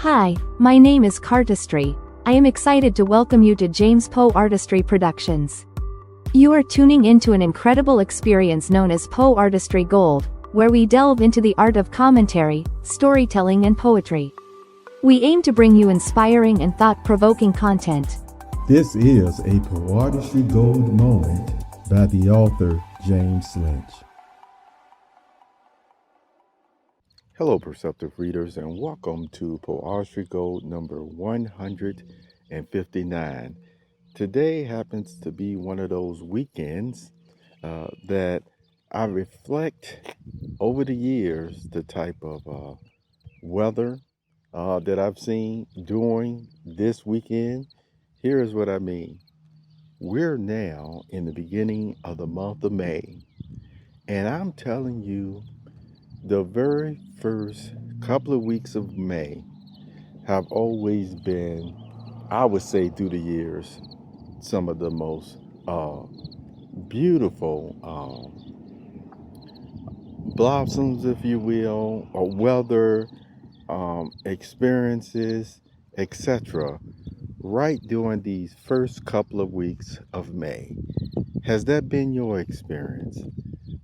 Hi, my name is Poeartistry. I am excited to welcome you to James Poeartistry Productions. You are tuning into an incredible experience known as Poeartistry Gold, where we delve into the art of commentary, storytelling and poetry. We aim to bring you inspiring and thought-provoking content. This is a Poeartistry Gold moment by the author James Lynch. Hello, perceptive readers, and welcome to Poeartistry Gold number 159. Today happens to be one of those weekends that I reflect over the years the type of weather that I've seen during this weekend. Here is what I mean. We're now in the beginning of the month of May, and I'm telling you, the very first couple of weeks of May have always been, I would say through the years, some of the most beautiful blossoms, if you will, or weather, experiences, etc. right during these first couple of weeks of May. Has that been your experience?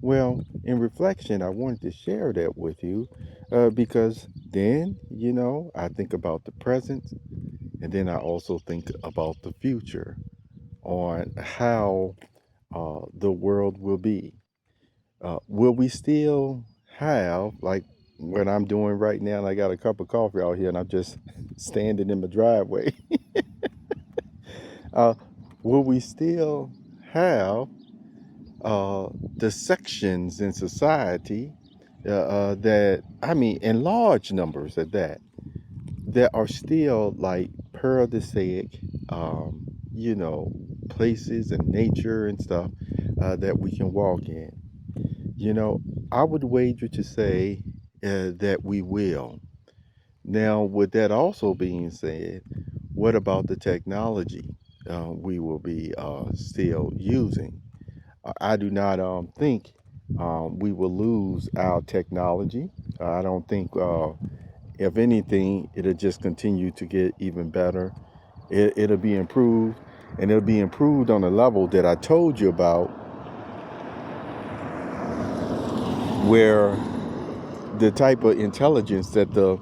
Well, in reflection, I wanted to share that with you because then, I think about the present, and then I also think about the future on how the world will be. Will we still have, like what I'm doing right now, and I got a cup of coffee out here, and I'm just standing in my driveway. Will we still have the sections in society that, in large numbers at that are still like paradisiac, places and nature and stuff that we can walk in? I would wager to say that we will. Now, with that also being said, what about the technology we will be still using? I do not think we will lose our technology. I don't think, if anything, it'll just continue to get even better. It'll be improved, and it'll be improved on a level that I told you about, where the type of intelligence that the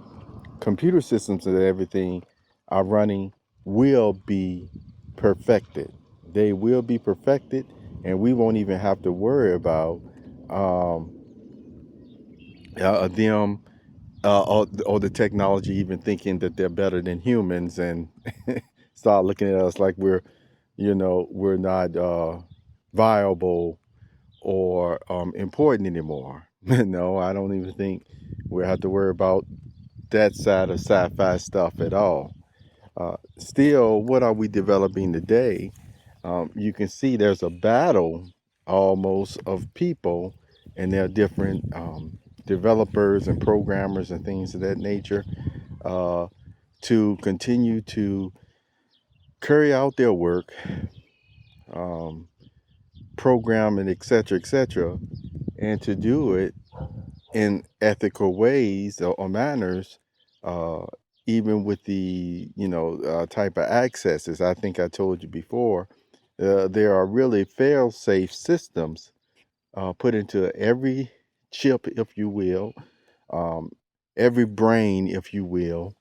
computer systems and everything are running will be perfected. They will be perfected, and we won't even have to worry about them or the technology even thinking that they're better than humans and start looking at us like we're not viable or important anymore. No, I don't even think we'll have to worry about that side of sci-fi stuff at all. Still, what are we developing today? You can see there's a battle almost of people, and there are different developers and programmers and things of that nature to continue to carry out their work, program and etc., and to do it in ethical ways or manners, even with the type of accesses. I think I told you before, there are really fail-safe systems put into every chip, if you will, every brain, if you will,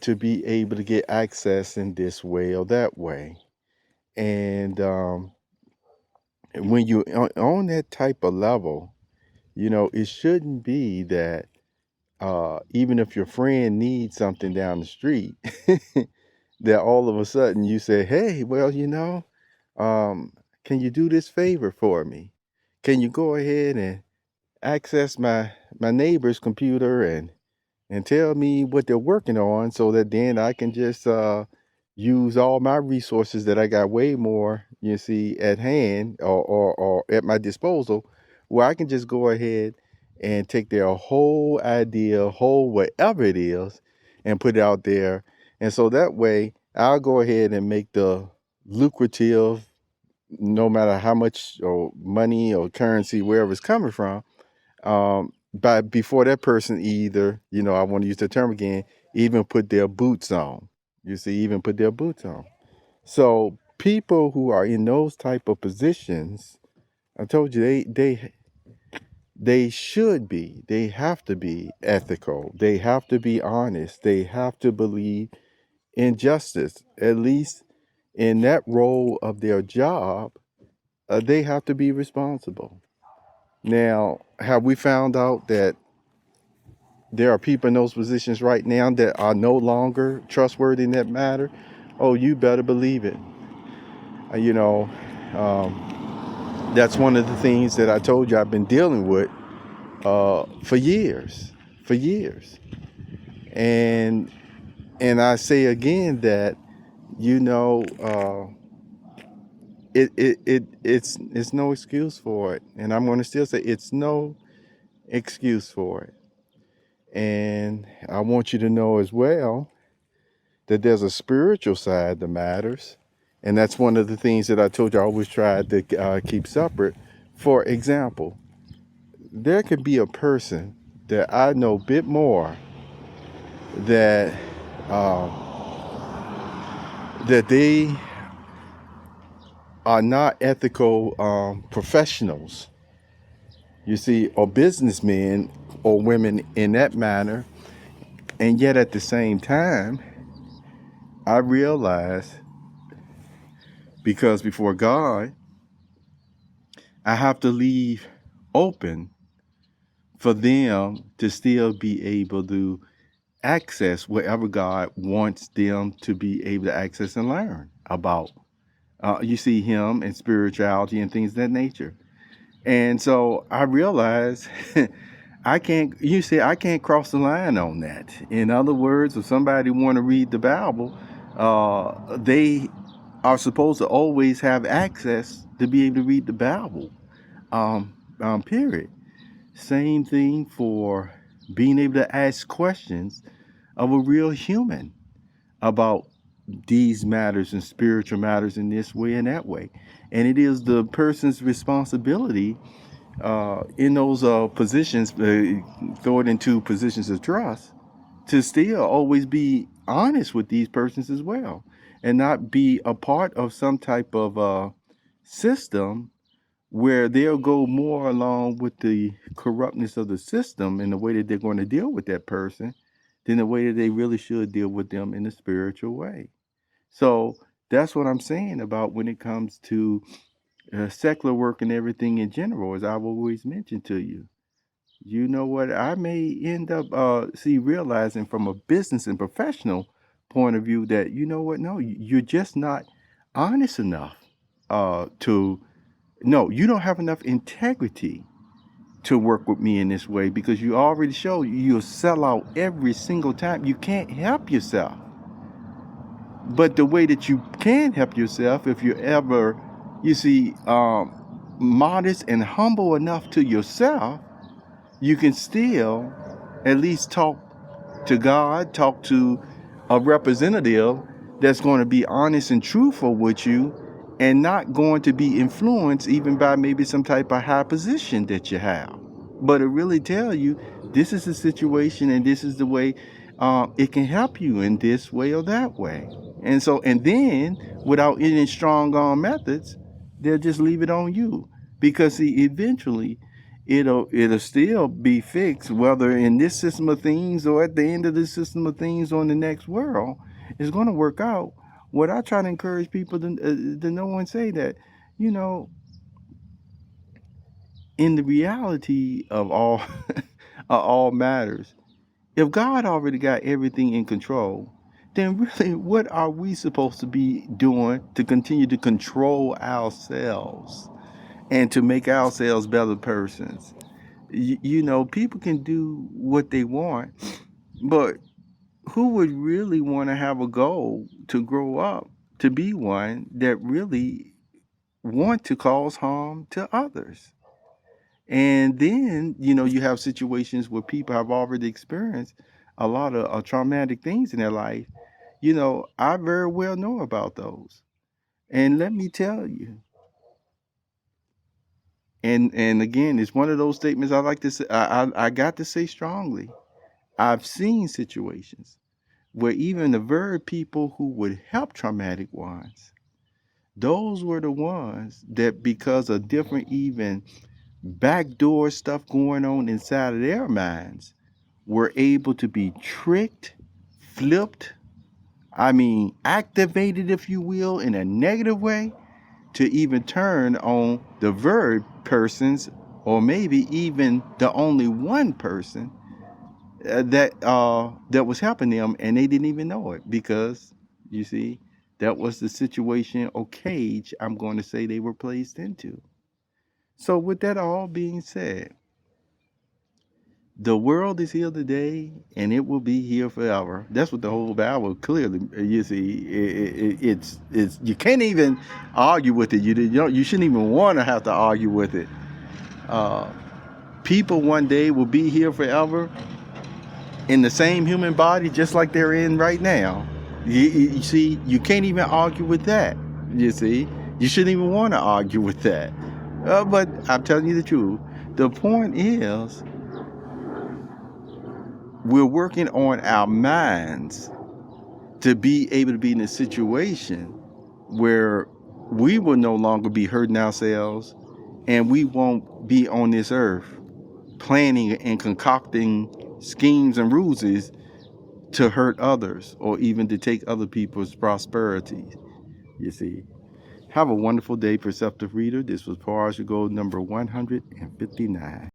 to be able to get access in this way or that way. And when you're on that type of level, it shouldn't be that even if your friend needs something down the street, that all of a sudden you say, hey, well, can you do this favor for me? Can you go ahead and access my neighbor's computer and tell me what they're working on, so that then I can just use all my resources that I got way more, at hand or at my disposal, where I can just go ahead and take their whole idea, whole whatever it is, and put it out there. And so that way I'll go ahead and make the lucrative, no matter how much or money or currency, wherever it's coming from, but before that person either, I want to use the term again, even put their boots on. You see, even put their boots on. So people who are in those type of positions, I told you they should be, they have to be ethical, they have to be honest, they have to believe in justice. At least in that role of their job, they have to be responsible. Now, have we found out that there are people in those positions right now that are no longer trustworthy in that matter? Oh, you better believe it. You know, that's one of the things that I told you I've been dealing with for years, and I say again that you know it's no excuse for it, and I'm going to still say it's no excuse for it. And I want you to know as well that there's a spiritual side that matters. And that's one of the things that I told you I always tried to keep separate. For example, there could be a person that I know a bit more that that they are not ethical professionals, you see, or businessmen or women in that manner. And yet at the same time, I realize, because before God, I have to leave open for them to still be able to access whatever God wants them to be able to access and learn about. You see Him and spirituality and things of that nature. And so I realize I can't cross the line on that. In other words, if somebody want to read the Bible, they are supposed to always have access to be able to read the Bible. Period. Same thing for being able to ask questions of a real human about these matters and spiritual matters in this way and that way. And it is the person's responsibility in those positions, throw it into positions of trust, to still always be honest with these persons as well, and not be a part of some type of system where they'll go more along with the corruptness of the system and the way that they're going to deal with that person than the way that they really should deal with them in a spiritual way. So that's what I'm saying about when it comes to secular work and everything in general, as I've always mentioned to you. You know what? I may end up realizing from a business and professional point of view that, you know what? No, you're just not honest enough to no, you don't have enough integrity to work with me in this way, because you already show you'll sell out every single time. You can't help yourself. But the way that you can help yourself, if you're ever, modest and humble enough to yourself, you can still at least talk to God, talk to a representative that's going to be honest and truthful with you, and not going to be influenced even by maybe some type of high position that you have. But it really tell you this is the situation and this is the way it can help you in this way or that way. And so, and then without any strong arm methods, they'll just leave it on you, because see, eventually it'll still be fixed, whether in this system of things or at the end of this system of things on the next world. It's going to work out. What I try to encourage people to know and say that, you know, in the reality of all of all matters, if God already got everything in control, then really what are we supposed to be doing to continue to control ourselves and to make ourselves better persons? You know, people can do what they want, but who would really want to have a goal to grow up to be one that really want to cause harm to others? And then, you know, you have situations where people have already experienced a lot of traumatic things in their life. You know, I very well know about those. And let me tell you, and again, it's one of those statements I like to say, I got to say strongly. I've seen situations where even the very people who would help traumatic ones, those were the ones that, because of different even backdoor stuff going on inside of their minds, were able to be tricked, flipped, activated, if you will, in a negative way, to even turn on the very persons, or maybe even the only one person that was helping them, and they didn't even know it, because you see, that was the situation or cage, I'm going to say, they were placed into. So with that all being said, the world is here today, and it will be here forever. That's what the whole Bible clearly, you see, it's you can't even argue with it. You shouldn't even want to have to argue with it. People one day will be here forever in the same human body, just like they're in right now. You see, you can't even argue with that. You see, you shouldn't even want to argue with that. But I'm telling you the truth. The point is, we're working on our minds to be able to be in a situation where we will no longer be hurting ourselves, and we won't be on this earth planning and concocting schemes and ruses to hurt others, or even to take other people's prosperity. You see, have a wonderful day, perceptive reader. This was Poeartistry Gold number 159.